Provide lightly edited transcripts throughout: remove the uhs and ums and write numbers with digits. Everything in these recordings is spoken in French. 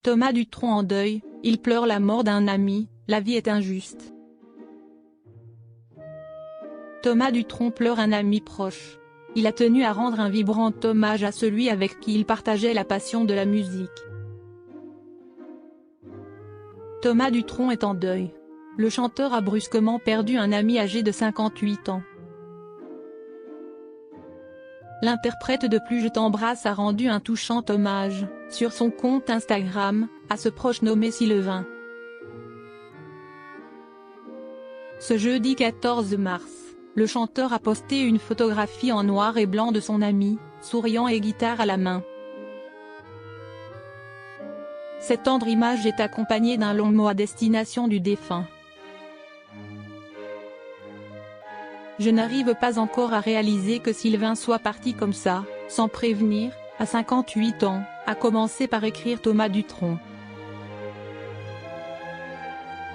Thomas Dutronc en deuil, il pleure la mort d'un ami, la vie est injuste. Thomas Dutronc pleure un ami proche. Il a tenu à rendre un vibrant hommage à celui avec qui il partageait la passion de la musique. Thomas Dutronc est en deuil. Le chanteur a brusquement perdu un ami âgé de 58 ans. L'interprète de Plus je t'embrasse a rendu un touchant hommage, sur son compte Instagram, à ce proche nommé Sylvain. Ce jeudi 14 mars, le chanteur a posté une photographie en noir et blanc de son ami, souriant et guitare à la main. Cette tendre image est accompagnée d'un long mot à destination du défunt. Je n'arrive pas encore à réaliser que Sylvain soit parti comme ça, sans prévenir, à 58 ans, a commencé par écrire Thomas Dutronc.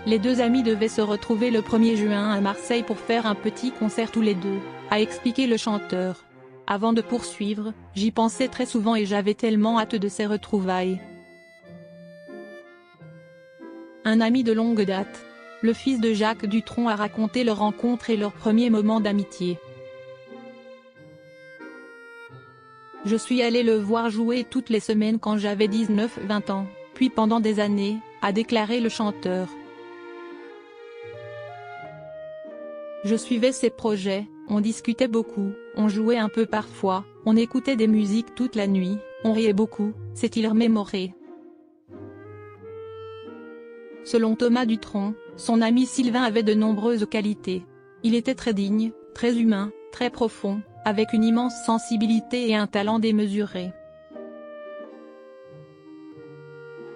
Les deux amis devaient se retrouver le 1er juin à Marseille pour faire un petit concert tous les deux, a expliqué le chanteur. Avant de poursuivre, j'y pensais très souvent et j'avais tellement hâte de ces retrouvailles. Un ami de longue date. Le fils de Jacques Dutronc a raconté leur rencontre et leur premier moment d'amitié. Je suis allé le voir jouer toutes les semaines quand j'avais 19-20 ans, puis pendant des années, a déclaré le chanteur. Je suivais ses projets, on discutait beaucoup, on jouait un peu parfois, on écoutait des musiques toute la nuit, on riait beaucoup, s'est-il remémoré. Selon Thomas Dutronc, son ami Sylvain avait de nombreuses qualités. Il était très digne, très humain, très profond, avec une immense sensibilité et un talent démesuré.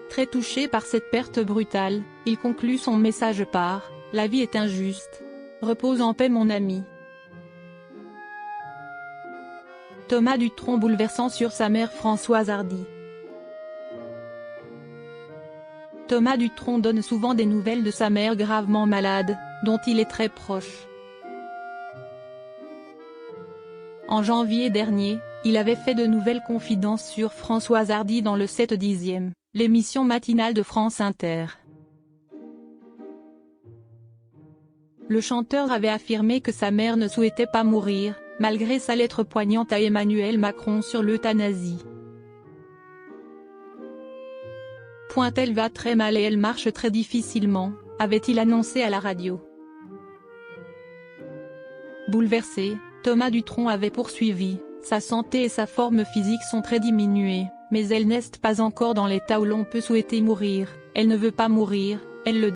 Très touché par cette perte brutale, il conclut son message par « La vie est injuste. Repose en paix mon ami ». Thomas Dutronc bouleversant sur sa mère Françoise Hardy. Thomas Dutronc donne souvent des nouvelles de sa mère gravement malade, dont il est très proche. En janvier dernier, il avait fait de nouvelles confidences sur Françoise Hardy dans le 7/10e, l'émission matinale de France Inter. Le chanteur avait affirmé que sa mère ne souhaitait pas mourir, malgré sa lettre poignante à Emmanuel Macron sur l'euthanasie. Elle va très mal et elle marche très difficilement, avait-il annoncé à la radio. Bouleversé, Thomas Dutronc avait poursuivi, sa santé et sa forme physique sont très diminuées, mais elle n'est pas encore dans l'état où l'on peut souhaiter mourir, elle ne veut pas mourir, elle le dit.